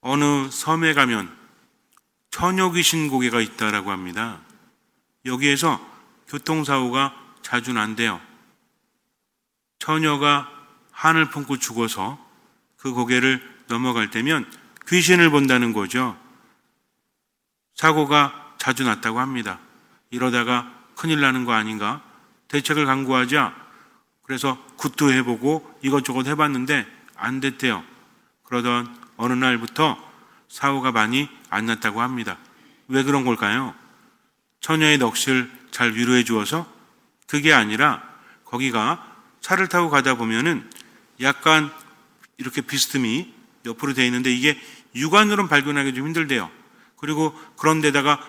어느 섬에 가면 처녀 귀신 고개가 있다라고 합니다. 여기에서 교통사고가 자주 난대요. 처녀가 한을 품고 죽어서 그 고개를 넘어갈 때면 귀신을 본다는 거죠. 사고가 자주 났다고 합니다. 이러다가 큰일 나는 거 아닌가? 대책을 강구하자 그래서 굿도 해보고 이것저것 해봤는데 안 됐대요. 그러던 어느 날부터 사고가 많이 안 났다고 합니다. 왜 그런 걸까요? 처녀의 넋을 잘 위로해 주어서? 그게 아니라 거기가 차를 타고 가다 보면은 약간 이렇게 비스듬히 옆으로 돼 있는데 이게 육안으로는 발견하기 좀 힘들대요. 그리고 그런 데다가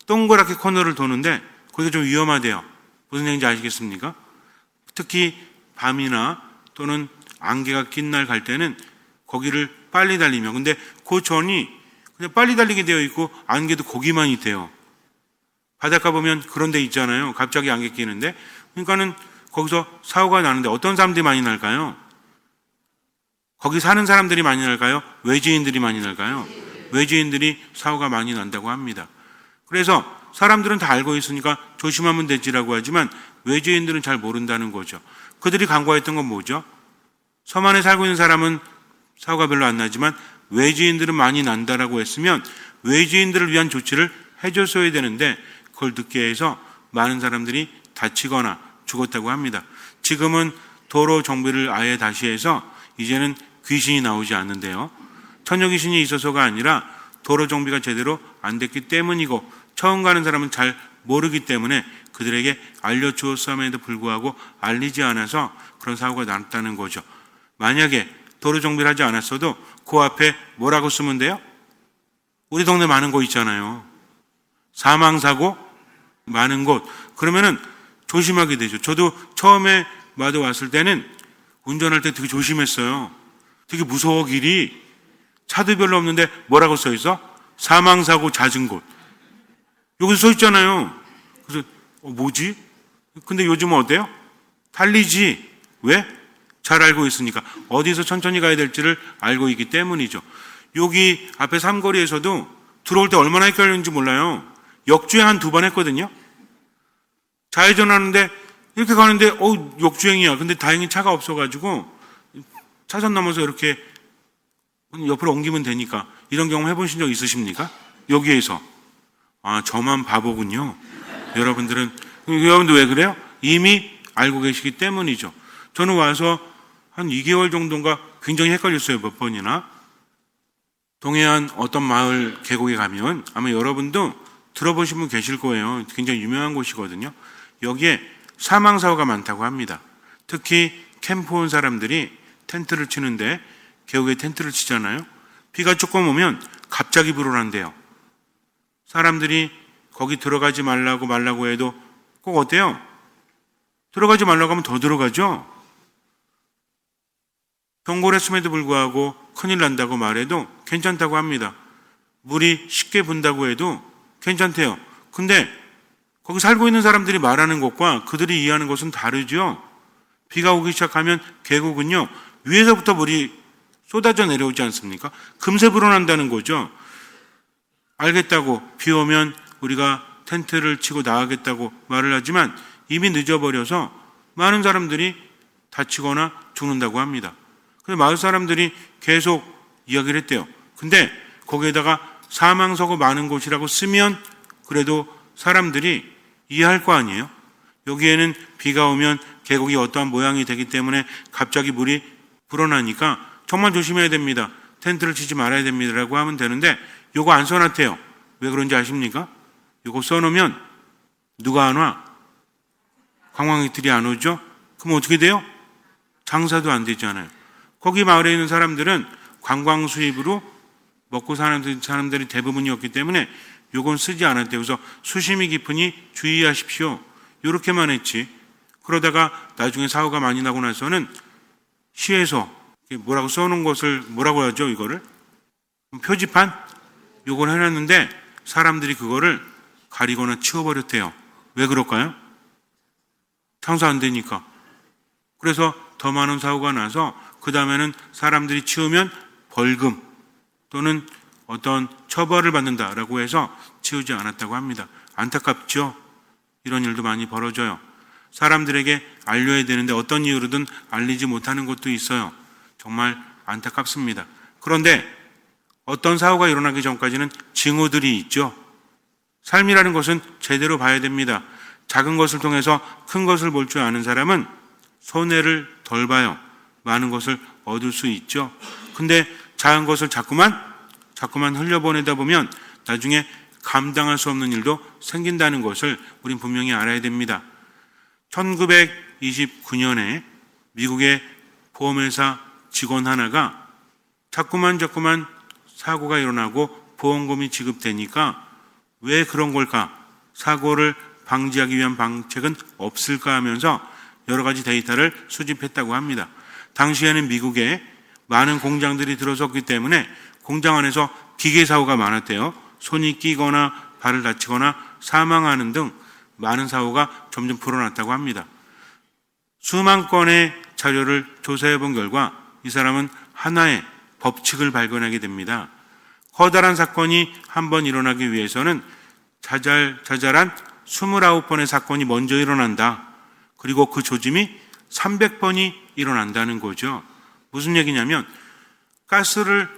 동그랗게 코너를 도는데 거기가 좀 위험하대요. 무슨 얘기인지 아시겠습니까? 특히 밤이나 또는 안개가 낀 날 갈 때는 거기를 빨리 달리면, 근데 그 전이 그냥 빨리 달리게 되어 있고 안개도 거기만 있대요. 바닷가 보면 그런 데 있잖아요. 갑자기 안개 끼는데. 그러니까는 거기서 사고가 나는데 어떤 사람들이 많이 날까요? 거기 사는 사람들이 많이 날까요? 외지인들이 많이 날까요? 외지인들이 사고가 많이 난다고 합니다. 그래서 사람들은 다 알고 있으니까 조심하면 되지라고 하지만 외지인들은 잘 모른다는 거죠. 그들이 강구했던 건 뭐죠? 섬 안에 살고 있는 사람은 사고가 별로 안 나지만 외지인들은 많이 난다라고 했으면 외지인들을 위한 조치를 해줬어야 되는데 그걸 늦게 해서 많은 사람들이 다치거나 죽었다고 합니다. 지금은 도로 정비를 아예 다시 해서 이제는 귀신이 나오지 않는데요. 처녀 귀신이 있어서가 아니라 도로 정비가 제대로 안 됐기 때문이고 처음 가는 사람은 잘 모르기 때문에 그들에게 알려주었음에도 불구하고 알리지 않아서 그런 사고가 났다는 거죠. 만약에 도로 정비를 하지 않았어도 그 앞에 뭐라고 쓰면 돼요? 우리 동네 많은 곳 있잖아요. 사망사고 많은 곳. 그러면은 조심하게 되죠. 저도 처음에 마도 왔을 때는 운전할 때 되게 조심했어요. 되게 무서워 길이. 차도 별로 없는데 뭐라고 써 있어? 사망사고 잦은 곳. 여기서 써 있잖아요. 그래서 뭐지? 근데 요즘은 어때요? 달리지. 왜? 잘 알고 있으니까. 어디서 천천히 가야 될지를 알고 있기 때문이죠. 여기 앞에 삼거리에서도 들어올 때 얼마나 헷갈렸는지 몰라요. 역주행 한 2번 했거든요. 좌회전하는데 이렇게 가는데 역주행이야. 근데 다행히 차가 없어가지고 차선 넘어서 이렇게 옆으로 옮기면 되니까. 이런 경험 해보신 적 있으십니까? 여기에서. 아, 저만 바보군요. 여러분들 왜 그래요? 이미 알고 계시기 때문이죠. 저는 와서 한 2개월 정도인가 굉장히 헷갈렸어요. 몇 번이나. 동해안 어떤 마을 계곡에 가면 아마 여러분도 들어보신 분 계실 거예요. 굉장히 유명한 곳이거든요. 여기에 사망사고가 많다고 합니다. 특히 캠프 온 사람들이 텐트를 치는데 계곡에 텐트를 치잖아요. 비가 조금 오면 갑자기 불어난대요. 사람들이 거기 들어가지 말라고 해도 꼭 어때요? 들어가지 말라고 하면 더 들어가죠. 경고를 했음에도 불구하고 큰일 난다고 말해도 괜찮다고 합니다. 물이 쉽게 분다고 해도 괜찮대요. 근데 거기 살고 있는 사람들이 말하는 것과 그들이 이해하는 것은 다르죠. 비가 오기 시작하면 계곡은요, 위에서부터 물이 쏟아져 내려오지 않습니까? 금세 불어난다는 거죠. 알겠다고 비 오면 우리가 텐트를 치고 나가겠다고 말을 하지만 이미 늦어버려서 많은 사람들이 다치거나 죽는다고 합니다. 그래서 마을 사람들이 계속 이야기를 했대요. 근데 거기에다가 사망사고 많은 곳이라고 쓰면 그래도 사람들이 이해할 거 아니에요? 여기에는 비가 오면 계곡이 어떠한 모양이 되기 때문에 갑자기 물이 불어나니까 정말 조심해야 됩니다. 텐트를 치지 말아야 됩니다라고 하면 되는데 요거 안 써놨대요. 왜 그런지 아십니까? 요거 써놓으면 누가 안 와? 관광객들이 안 오죠? 그럼 어떻게 돼요? 장사도 안 되잖아요. 거기 마을에 있는 사람들은 관광 수입으로 먹고 사는 사람들이 대부분이었기 때문에 요건 쓰지 않았대요. 그래서 수심이 깊으니 주의하십시오. 요렇게만 했지. 그러다가 나중에 사고가 많이 나고 나서는 시에서 뭐라고 써놓은 것을 뭐라고 하죠, 이거를? 표지판? 요걸 해놨는데 사람들이 그거를 가리거나 치워버렸대요. 왜 그럴까요? 장사 안 되니까. 그래서 더 많은 사고가 나서 그 다음에는 사람들이 치우면 벌금 또는 어떤 처벌을 받는다라고 해서 치우지 않았다고 합니다. 안타깝죠? 이런 일도 많이 벌어져요. 사람들에게 알려야 되는데 어떤 이유로든 알리지 못하는 것도 있어요. 정말 안타깝습니다. 그런데 어떤 사고가 일어나기 전까지는 징후들이 있죠. 삶이라는 것은 제대로 봐야 됩니다. 작은 것을 통해서 큰 것을 볼 줄 아는 사람은 손해를 덜 봐요. 많은 것을 얻을 수 있죠. 근데 작은 것을 자꾸만 흘려보내다 보면 나중에 감당할 수 없는 일도 생긴다는 것을 우린 분명히 알아야 됩니다. 1929년에 미국의 보험회사 직원 하나가 자꾸만 사고가 일어나고 보험금이 지급되니까 왜 그런 걸까? 사고를 방지하기 위한 방책은 없을까 하면서 여러 가지 데이터를 수집했다고 합니다. 당시에는 미국에 많은 공장들이 들어섰기 때문에 공장 안에서 기계 사고가 많았대요. 손이 끼거나 발을 다치거나 사망하는 등 많은 사고가 점점 불어났다고 합니다. 수만 건의 자료를 조사해 본 결과 이 사람은 하나의 법칙을 발견하게 됩니다. 커다란 사건이 한 번 일어나기 위해서는 자잘한 29번의 사건이 먼저 일어난다. 그리고 그 조짐이 300번이 일어난다는 거죠. 무슨 얘기냐면 가스를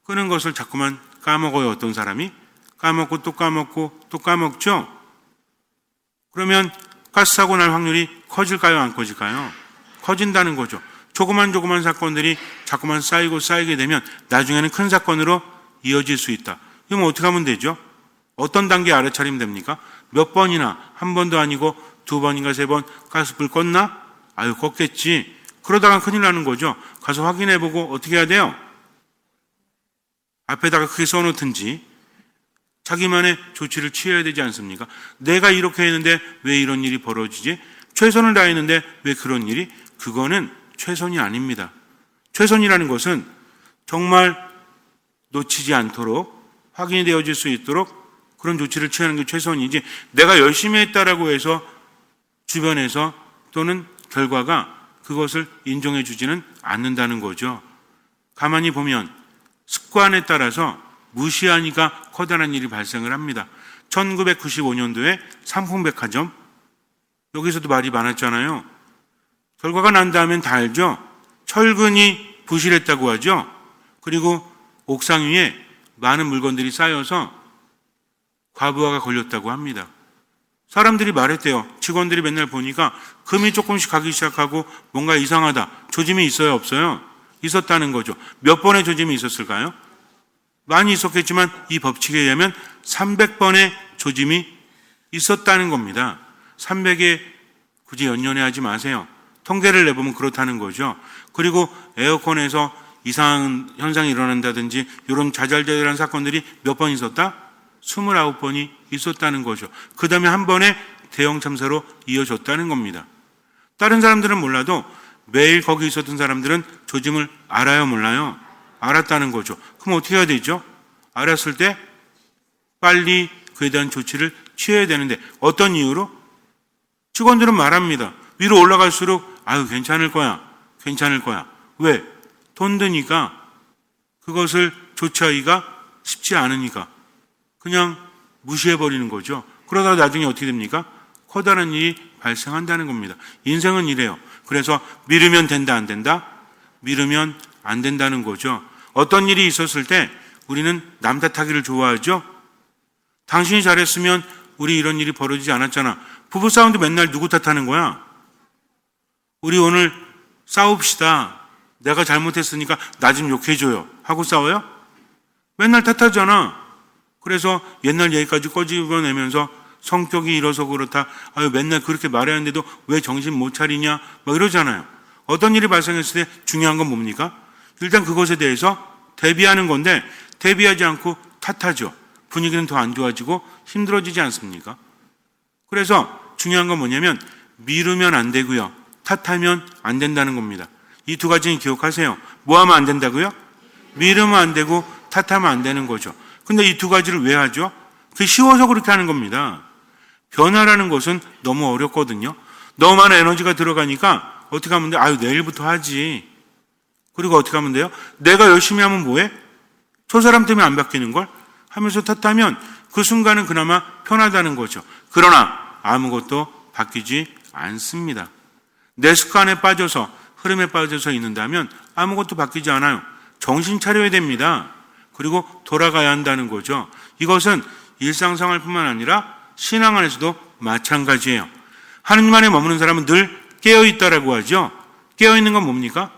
끄는 것을 자꾸만 까먹어요. 어떤 사람이 까먹고 또 까먹죠. 그러면 가스 사고 날 확률이 커질까요? 안 커질까요? 커진다는 거죠. 조그만 사건들이 자꾸만 쌓이게 되면 나중에는 큰 사건으로 이어질 수 있다. 그럼 어떻게 하면 되죠? 어떤 단계 알아차리면 됩니까? 몇 번이나, 한 번도 아니고 2번인가 3번 가스불 껐나? 아유, 껐겠지. 그러다가 큰일 나는 거죠. 가서 확인해보고 어떻게 해야 돼요? 앞에다가 크게 써놓든지 자기만의 조치를 취해야 되지 않습니까? 내가 이렇게 했는데 왜 이런 일이 벌어지지? 최선을 다했는데 왜 그런 일이? 그거는 최선이 아닙니다. 최선이라는 것은 정말 놓치지 않도록 확인이 되어질 수 있도록 그런 조치를 취하는 게 최선이지, 내가 열심히 했다라고 해서 주변에서 또는 결과가 그것을 인정해 주지는 않는다는 거죠. 가만히 보면 습관에 따라서 무시하니까 커다란 일이 발생을 합니다. 1995년도에 삼풍백화점, 여기서도 말이 많았잖아요. 결과가 난 다음엔 다 알죠. 철근이 부실했다고 하죠. 그리고 옥상 위에 많은 물건들이 쌓여서 과부하가 걸렸다고 합니다. 사람들이 말했대요. 직원들이 맨날 보니까 금이 조금씩 가기 시작하고 뭔가 이상하다. 조짐이 있어요, 없어요? 있었다는 거죠. 몇 번의 조짐이 있었을까요? 많이 있었겠지만 이 법칙에 의하면 300번의 조짐이 있었다는 겁니다. 300에 굳이 연연해하지 마세요. 통계를 내보면 그렇다는 거죠. 그리고 에어컨에서 이상한 현상이 일어난다든지 이런 자잘자잘한 사건들이 몇 번 있었다? 29번이 있었다는 거죠. 그 다음에 한 번에 대형 참사로 이어졌다는 겁니다. 다른 사람들은 몰라도 매일 거기 있었던 사람들은 조짐을 알아요, 몰라요? 알았다는 거죠. 그럼 어떻게 해야 되죠? 알았을 때 빨리 그에 대한 조치를 취해야 되는데 어떤 이유로? 직원들은 말합니다. 위로 올라갈수록 아유 괜찮을 거야. 왜? 돈 드니까 그것을 조치하기가 쉽지 않으니까 그냥 무시해버리는 거죠. 그러다가 나중에 어떻게 됩니까? 커다란 일이 발생한다는 겁니다. 인생은 이래요. 그래서 미루면 된다, 안 된다? 미루면 안 된다는 거죠. 어떤 일이 있었을 때 우리는 남 탓하기를 좋아하죠. 당신이 잘했으면 우리 이런 일이 벌어지지 않았잖아. 부부싸움도 맨날 누구 탓하는 거야? 우리 오늘 싸웁시다. 내가 잘못했으니까 나 좀 욕해줘요. 하고 싸워요? 맨날 탓하잖아. 그래서 옛날 얘기까지 꺼집어내면서 성격이 이래서 그렇다. 아유 맨날 그렇게 말하는데도 왜 정신 못 차리냐. 막 이러잖아요. 어떤 일이 발생했을 때 중요한 건 뭡니까? 일단 그것에 대해서 대비하는 건데 대비하지 않고 탓하죠. 분위기는 더 안 좋아지고 힘들어지지 않습니까? 그래서 중요한 건 뭐냐면 미루면 안 되고요. 탓하면 안 된다는 겁니다. 이 두 가지는 기억하세요. 뭐 하면 안 된다고요? 미루면 안 되고 탓하면 안 되는 거죠. 근데 이 두 가지를 왜 하죠? 그게 쉬워서 그렇게 하는 겁니다. 변화라는 것은 너무 어렵거든요. 너무 많은 에너지가 들어가니까 어떻게 하면 돼요? 아유 내일부터 하지. 그리고 어떻게 하면 돼요? 내가 열심히 하면 뭐해? 저 사람 때문에 안 바뀌는 걸 하면서 탓하면 그 순간은 그나마 편하다는 거죠. 그러나 아무것도 바뀌지 않습니다. 내 습관에 빠져서, 흐름에 빠져서 있는다면 아무것도 바뀌지 않아요. 정신 차려야 됩니다. 그리고 돌아가야 한다는 거죠. 이것은 일상생활뿐만 아니라 신앙 안에서도 마찬가지예요. 하느님 안에 머무는 사람은 늘 깨어있다라고 하죠. 깨어있는 건 뭡니까?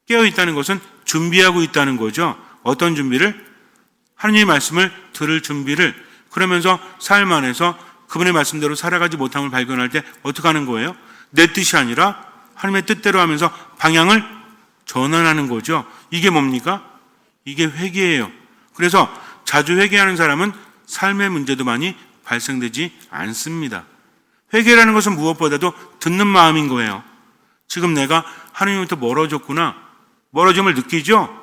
깨어있다는 것은 준비하고 있다는 거죠. 어떤 준비를? 하느님의 말씀을 들을 준비를. 그러면서 삶 안에서 그분의 말씀대로 살아가지 못함을 발견할 때 어떻게 하는 거예요? 내 뜻이 아니라 하나님의 뜻대로 하면서 방향을 전환하는 거죠. 이게 뭡니까? 이게 회개예요. 그래서 자주 회개하는 사람은 삶의 문제도 많이 발생되지 않습니다. 회개라는 것은 무엇보다도 듣는 마음인 거예요. 지금 내가 하나님부터 멀어졌구나. 멀어짐을 느끼죠?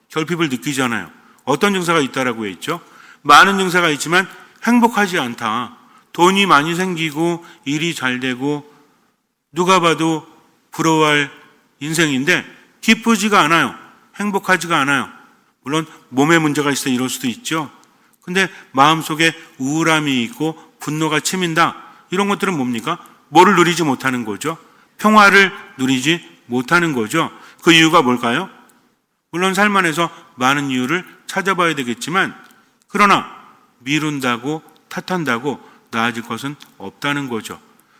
결핍을 느끼잖아요. 어떤 증사가 있다라고 했죠? 많은 증사가 있지만 행복하지 않다. 돈이 많이 생기고 일이 잘 되고 누가 봐도 부러워할 인생인데 기쁘지가 않아요. 행복하지가 않아요. 물론 몸에 문제가 있어 이럴 수도 있죠. 근데 마음속에 우울함이 있고 분노가 치민다. 이런 것들은 뭡니까? 뭐를 누리지 못하는 거죠? 평화를 누리지 못하는 거죠. 그 이유가 뭘까요? 물론 삶 안에서 많은 이유를 찾아봐야 되겠지만 그러나 미룬다고 탓한다고 나아질 것은 없다는 거죠.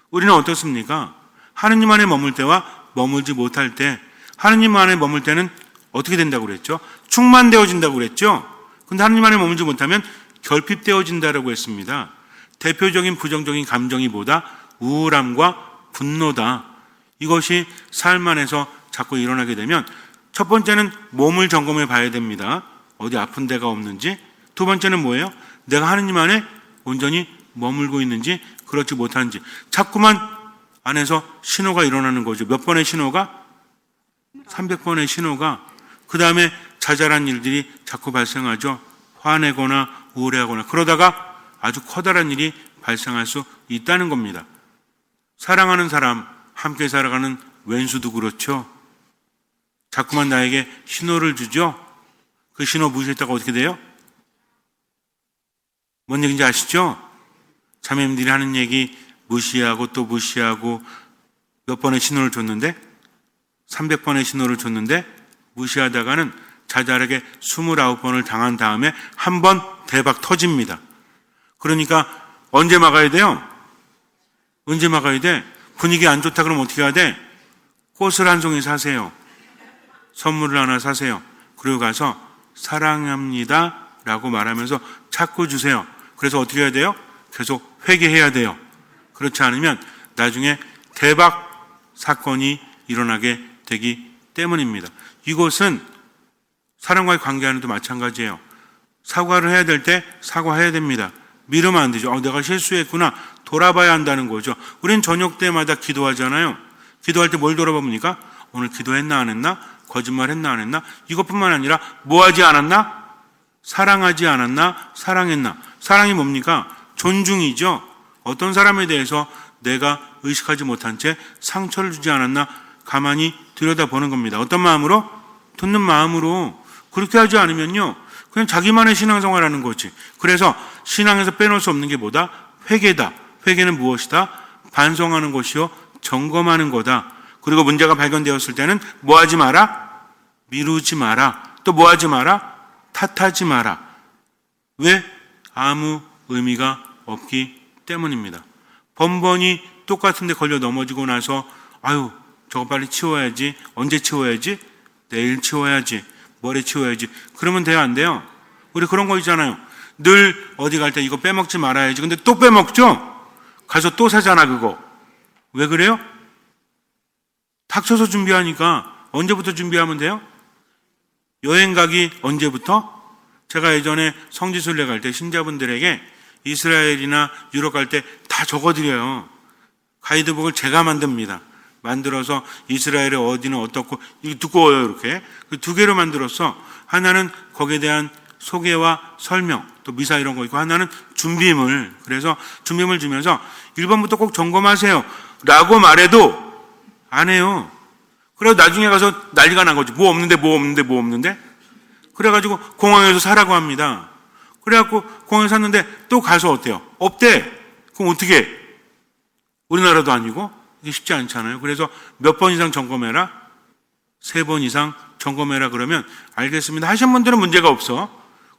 우리는 어떻습니까? 하느님 안에 머물 때와 머물지 못할 때, 하느님 안에 머물 때는 어떻게 된다고 그랬죠? 충만되어진다고 그랬죠? 근데 하느님 안에 머물지 못하면 결핍되어진다고 했습니다. 대표적인 부정적인 감정이 뭐다? 우울함과 분노다. 이것이 삶 안에서 자꾸 일어나게 되면 첫 번째는 몸을 점검해 봐야 됩니다. 어디 아픈 데가 없는지. 두 번째는 뭐예요? 내가 하느님 안에 온전히 머물고 있는지 그렇지 못하는지. 자꾸만 안에서 신호가 일어나는 거죠. 몇 번의 신호가? 300번의 신호가. 그 다음에 자잘한 일들이 자꾸 발생하죠. 화내거나 우울해하거나. 그러다가 아주 커다란 일이 발생할 수 있다는 겁니다. 사랑하는 사람, 함께 살아가는 왼수도 그렇죠. 자꾸만 나에게 신호를 주죠. 그 신호 무시했다가 어떻게 돼요? 뭔 얘기인지 아시죠? 자매님들이 하는 얘기 무시하고 또 무시하고 몇 번의 신호를 줬는데 300번의 신호를 줬는데 무시하다가는 자잘하게 29번을 당한 다음에 한 번 대박 터집니다. 그러니까 언제 막아야 돼요? 언제 막아야 돼? 분위기 안 좋다 그러면 어떻게 해야 돼? 꽃을 한 송이 사세요. 선물을 하나 사세요. 그리고 가서 사랑합니다 라고 말하면서 자꾸 주세요. 그래서 어떻게 해야 돼요? 계속 회개해야 돼요. 그렇지 않으면 나중에 대박 사건이 일어나게 되기 때문입니다. 이것은 사람과의 관계 안에도 마찬가지예요. 사과를 해야 될 때 사과해야 됩니다. 미루면 안 되죠. 내가 실수했구나. 돌아봐야 한다는 거죠. 우리는 저녁 때마다 기도하잖아요. 기도할 때 뭘 돌아봅니까? 오늘 기도했나 안 했나? 거짓말했나 안 했나? 이것뿐만 아니라 뭐 하지 않았나? 사랑하지 않았나? 사랑했나? 사랑이 뭡니까? 존중이죠. 어떤 사람에 대해서 내가 의식하지 못한 채 상처를 주지 않았나? 가만히 들여다보는 겁니다. 어떤 마음으로? 듣는 마음으로. 그렇게 하지 않으면요, 그냥 자기만의 신앙생활하는 거지. 그래서 신앙에서 빼놓을 수 없는 게 뭐다? 회개다. 회개는 무엇이다? 반성하는 것이요, 점검하는 거다. 그리고 문제가 발견되었을 때는 뭐 하지 마라? 미루지 마라. 또 뭐 하지 마라? 탓하지 마라. 왜? 아무 의미가 없기 때문입니다. 번번이 똑같은 데 걸려 넘어지고 나서 아유, 저거 빨리 치워야지. 언제 치워야지? 내일 치워야지. 모레 치워야지. 그러면 돼요, 안 돼요? 우리 그런 거 있잖아요. 늘 어디 갈 때 이거 빼먹지 말아야지. 근데 또 빼먹죠? 가서 또 사잖아, 그거. 왜 그래요? 닥쳐서 준비하니까. 언제부터 준비하면 돼요? 여행 가기 언제부터? 제가 예전에 성지순례 갈 때 신자분들에게 이스라엘이나 유럽 갈 때 다 적어드려요. 가이드북을 제가 만듭니다. 만들어서 이스라엘의 어디는 어떻고, 이게 두꺼워요, 이렇게. 그 두 개로 만들었어. 하나는 거기에 대한 소개와 설명, 또 미사 이런 거 있고, 하나는 준비물. 그래서 준비물 주면서 1번부터 꼭 점검하세요 라고 말해도 안 해요. 그래서 나중에 가서 난리가 난 거지. 뭐 없는데. 그래가지고 공항에서 사라고 합니다. 그래갖고 공항에 샀는데 또 가서 어때요? 없대. 그럼 어떻게 해? 우리나라도 아니고 이게 쉽지 않잖아요. 그래서 몇 번 이상 점검해라? 3번 이상 점검해라 그러면 알겠습니다. 하신 분들은 문제가 없어.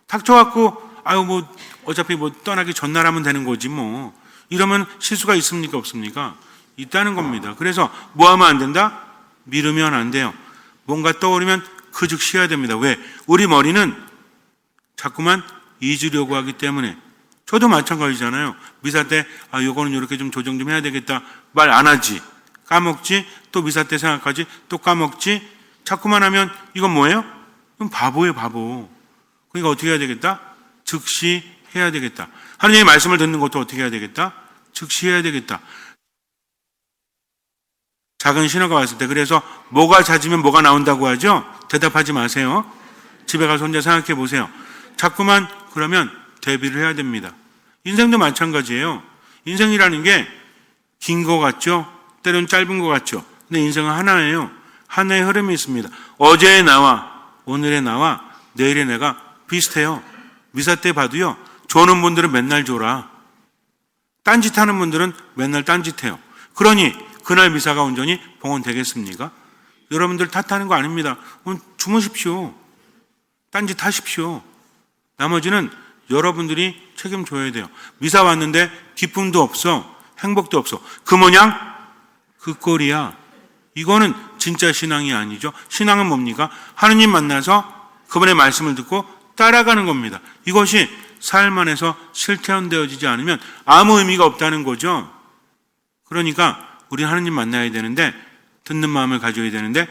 닥쳐갖고 아유 뭐 어차피 뭐 떠나기 전날 하면 되는 거지 뭐. 이러면 실수가 있습니까 없습니까? 있다는 겁니다. 그래서 뭐 하면 안 된다? 미루면 안 돼요. 뭔가 떠오르면 그 즉시 해야 됩니다. 왜? 우리 머리는 자꾸만 잊으려고 하기 때문에. 저도 마찬가지잖아요. 미사 때 요거는 이렇게 좀 조정 좀 해야 되겠다. 말 안 하지. 까먹지. 또 미사 때 생각하지. 또 까먹지. 자꾸만 하면 이건 뭐예요? 그럼 바보예요, 바보. 그러니까 어떻게 해야 되겠다? 즉시 해야 되겠다. 하느님의 말씀을 듣는 것도 어떻게 해야 되겠다? 즉시 해야 되겠다. 작은 신호가 왔을 때 그래서 뭐가 잦으면 뭐가 나온다고 하죠? 대답하지 마세요. 집에 가서 혼자 생각해 보세요. 자꾸만 그러면 대비를 해야 됩니다. 인생도 마찬가지예요. 인생이라는 게 긴 거 같죠? 때로는 짧은 거 같죠? 근데 인생은 하나예요. 하나의 흐름이 있습니다. 어제의 나와 오늘의 나와 내일의 내가 비슷해요. 미사 때 봐도요. 조는 분들은 맨날 조라. 딴짓하는 분들은 맨날 딴짓해요. 그러니 그날 미사가 온전히 봉헌되겠습니까? 여러분들 탓하는 거 아닙니다. 주무십시오. 딴짓하십시오. 나머지는 여러분들이 책임져야 돼요. 미사 왔는데 기쁨도 없어. 행복도 없어. 그 모양? 그 꼴이야. 이거는 진짜 신앙이 아니죠. 신앙은 뭡니까? 하느님 만나서 그분의 말씀을 듣고 따라가는 겁니다. 이것이 삶 안에서 실천되어지지 않으면 아무 의미가 없다는 거죠. 그러니까 우리 하느님 만나야 되는데 듣는 마음을 가져야 되는데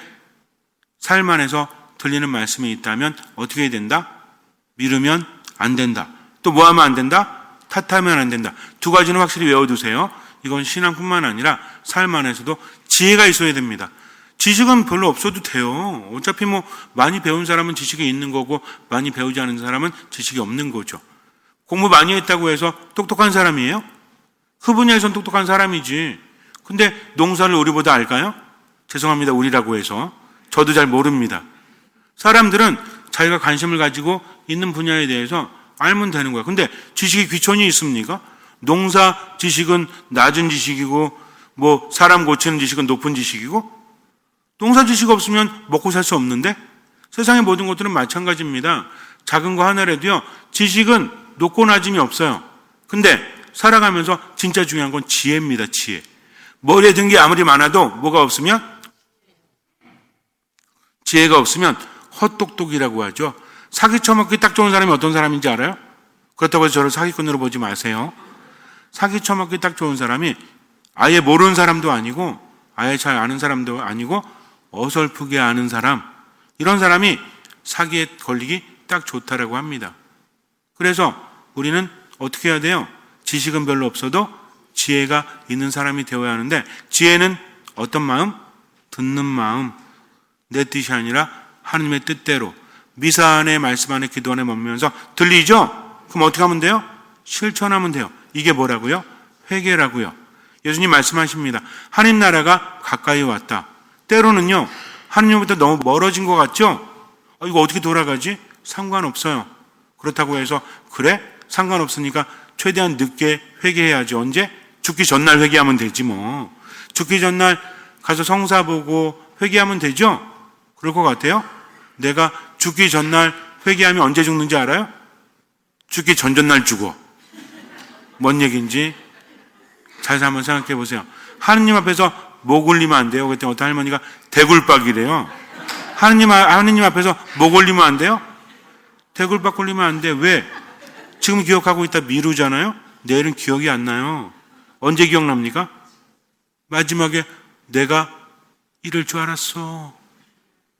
삶 안에서 들리는 말씀이 있다면 어떻게 해야 된다? 미루면 안 된다. 또 뭐 하면 안 된다? 탓하면 안 된다. 두 가지는 확실히 외워두세요. 이건 신앙뿐만 아니라 삶 안에서도 지혜가 있어야 됩니다. 지식은 별로 없어도 돼요. 어차피 뭐 많이 배운 사람은 지식이 있는 거고 많이 배우지 않은 사람은 지식이 없는 거죠. 공부 많이 했다고 해서 똑똑한 사람이에요? 그 분야에선 똑똑한 사람이지. 근데 농사를 우리보다 알까요? 죄송합니다. 우리라고 해서. 저도 잘 모릅니다. 사람들은 자기가 관심을 가지고 있는 분야에 대해서 알면 되는 거야. 근데 지식이 귀천이 있습니까? 농사 지식은 낮은 지식이고 뭐 사람 고치는 지식은 높은 지식이고 농사 지식 없으면 먹고 살 수 없는데 세상의 모든 것들은 마찬가지입니다. 작은 거 하나라도요. 지식은 높고 낮음이 없어요. 근데 살아가면서 진짜 중요한 건 지혜입니다. 지혜. 머리에 든 게 아무리 많아도 뭐가 없으면 지혜가 없으면 헛똑똑이라고 하죠. 사기 쳐먹기 딱 좋은 사람이 어떤 사람인지 알아요? 그렇다고 해서 저를 사기꾼으로 보지 마세요. 사기 쳐먹기 딱 좋은 사람이 아예 모르는 사람도 아니고 아예 잘 아는 사람도 아니고 어설프게 아는 사람, 이런 사람이 사기에 걸리기 딱 좋다라고 합니다. 그래서 우리는 어떻게 해야 돼요? 지식은 별로 없어도 지혜가 있는 사람이 되어야 하는데 지혜는 어떤 마음? 듣는 마음. 내 뜻이 아니라 하느님의 뜻대로 미사 안에 말씀 안에 기도 안에 머물면서 들리죠? 그럼 어떻게 하면 돼요? 실천하면 돼요. 이게 뭐라고요? 회개라고요. 예수님 말씀하십니다. 하나님 나라가 가까이 왔다. 때로는요, 하나님부터 너무 멀어진 것 같죠? 이거 어떻게 돌아가지? 상관없어요. 그렇다고 해서 그래? 상관없으니까 최대한 늦게 회개해야지. 언제? 죽기 전날 회개하면 되지 뭐. 죽기 전날 가서 성사 보고 회개하면 되죠? 그럴 것 같아요? 내가 죽기 전날 회개하면 언제 죽는지 알아요? 죽기 전날 죽어. 뭔 얘기인지 잘 한번 생각해 보세요. 하느님 앞에서 목 올리면 안 돼요. 그때 어떤 할머니가 대굴박이래요. 하느님 앞에서 목 올리면 안 돼요? 대굴박 올리면 안 돼. 왜? 지금 기억하고 있다 미루잖아요. 내일은 기억이 안 나요. 언제 기억납니까? 마지막에 내가 이럴 줄 알았어.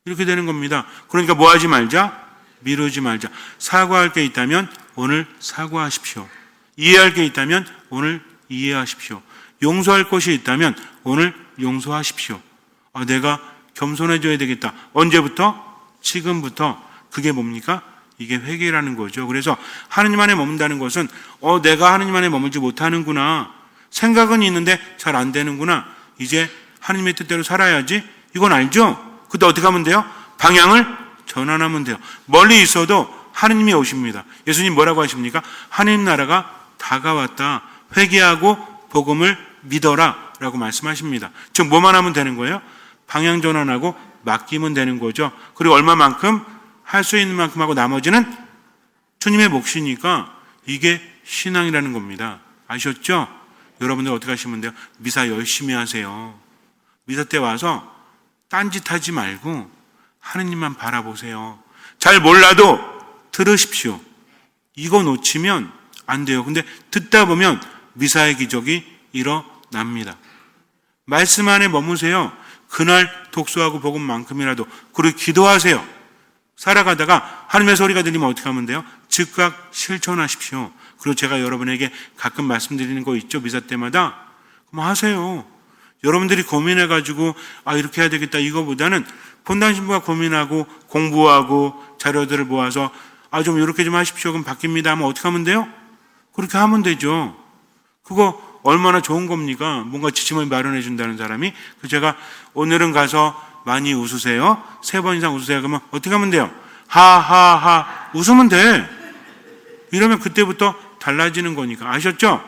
이렇게 되는 겁니다. 그러니까 뭐 하지 말자? 미루지 말자. 사과할 게 있다면 오늘 사과하십시오. 이해할 게 있다면 오늘 이해하십시오. 용서할 것이 있다면 오늘 용서하십시오. 내가 겸손해져야 되겠다. 언제부터? 지금부터. 그게 뭡니까? 이게 회개라는 거죠. 그래서 하느님 안에 머문다는 것은 내가 하느님 안에 머물지 못하는구나. 생각은 있는데 잘 안 되는구나. 이제 하느님의 뜻대로 살아야지. 이건 알죠? 그때 어떻게 하면 돼요? 방향을 전환하면 돼요. 멀리 있어도 하느님이 오십니다. 예수님 뭐라고 하십니까? 하느님 나라가 다가왔다. 회개하고 복음을 믿어라 라고 말씀하십니다. 즉 뭐만 하면 되는 거예요? 방향 전환하고 맡기면 되는 거죠. 그리고 얼마만큼? 할 수 있는 만큼 하고 나머지는 주님의 몫이니까 이게 신앙이라는 겁니다. 아셨죠? 여러분들 어떻게 하시면 돼요? 미사 열심히 하세요. 미사 때 와서 딴짓하지 말고 하느님만 바라보세요. 잘 몰라도 들으십시오. 이거 놓치면 안 돼요. 근데 듣다 보면 미사의 기적이 일어납니다. 말씀 안에 머무세요. 그날 독서하고 복음만큼이라도. 그리고 기도하세요. 살아가다가 하나님의 소리가 들리면 어떻게 하면 돼요? 즉각 실천하십시오. 그리고 제가 여러분에게 가끔 말씀드리는 거 있죠? 미사 때마다. 그럼 하세요. 여러분들이 고민해가지고 이렇게 해야 되겠다 이거보다는 본당 신부가 고민하고 공부하고 자료들을 모아서 좀 이렇게 좀 하십시오. 그럼 바뀝니다 하면 어떻게 하면 돼요? 그렇게 하면 되죠. 그거 얼마나 좋은 겁니까? 뭔가 지침을 마련해 준다는 사람이. 제가 오늘은 가서 많이 웃으세요. 3번 이상 웃으세요. 그러면 어떻게 하면 돼요? 하하하 웃으면 돼. 이러면 그때부터 달라지는 거니까. 아셨죠?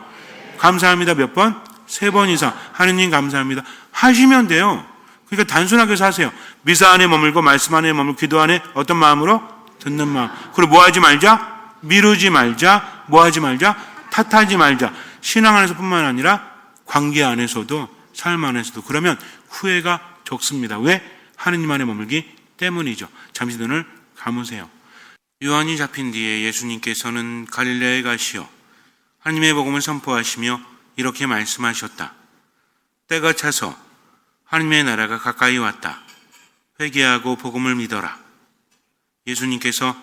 감사합니다. 몇 번? 3번 이상. 하느님 감사합니다. 하시면 돼요. 그러니까 단순하게 사세요. 미사 안에 머물고 말씀 안에 머물고 기도 안에 어떤 마음으로? 듣는 마음. 그리고 뭐 하지 말자? 미루지 말자. 뭐 하지 말자? 탓하지 말자. 신앙 안에서뿐만 아니라 관계 안에서도 삶 안에서도. 그러면 후회가 적습니다. 왜? 하느님 안에 머물기 때문이죠. 잠시 눈을 감으세요. 요한이 잡힌 뒤에 예수님께서는 갈릴레아에 가시어 하나님의 복음을 선포하시며 이렇게 말씀하셨다. 때가 차서 하나님의 나라가 가까이 왔다. 회개하고 복음을 믿어라. 예수님께서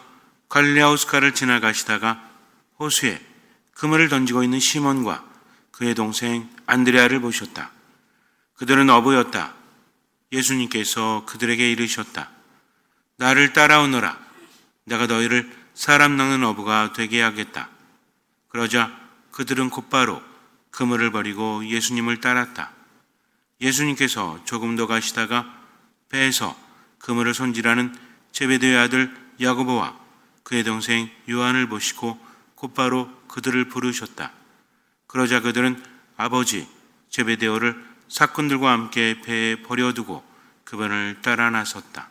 갈릴레아 호숫가를 지나가시다가 호수에 그물을 던지고 있는 시몬과 그의 동생 안드레아를 보셨다. 그들은 어부였다. 예수님께서 그들에게 이르셨다. 나를 따라오너라. 내가 너희를 사람 낚는 어부가 되게 하겠다. 그러자 그들은 곧바로 그물을 버리고 예수님을 따랐다. 예수님께서 조금 더 가시다가 배에서 그물을 손질하는 제베데의 아들 야고보와 그의 동생 요한을 보시고 곧바로 그들을 부르셨다. 그러자 그들은 아버지 제베데오를 사꾼들과 함께 배에 버려두고 그분을 따라 나섰다.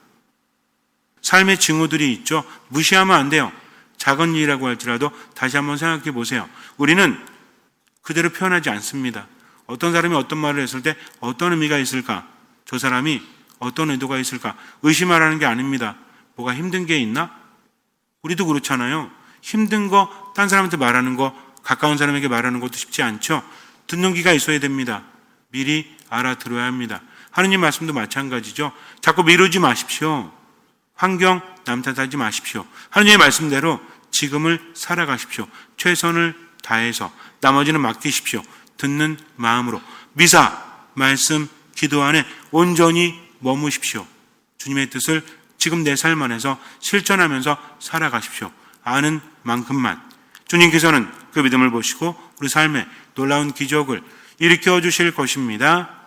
삶의 징후들이 있죠. 무시하면 안 돼요. 작은 일이라고 할지라도 다시 한번 생각해 보세요. 우리는 그대로 표현하지 않습니다. 어떤 사람이 어떤 말을 했을 때 어떤 의미가 있을까? 저 사람이 어떤 의도가 있을까? 의심하라는 게 아닙니다. 뭐가 힘든 게 있나? 우리도 그렇잖아요. 힘든 거, 딴 사람한테 말하는 거, 가까운 사람에게 말하는 것도 쉽지 않죠. 듣는 귀가 있어야 됩니다. 미리 알아들어야 합니다. 하느님 말씀도 마찬가지죠. 자꾸 미루지 마십시오. 환경 남 탓하지 마십시오. 하느님의 말씀대로 지금을 살아가십시오. 최선을 다해서 나머지는 맡기십시오. 듣는 마음으로 미사, 말씀, 기도 안에 온전히 머무십시오. 주님의 뜻을 지금 내 삶 안에서 실천하면서 살아가십시오. 아는 만큼만. 주님께서는 그 믿음을 보시고 우리 삶에 놀라운 기적을 일으켜 주실 것입니다.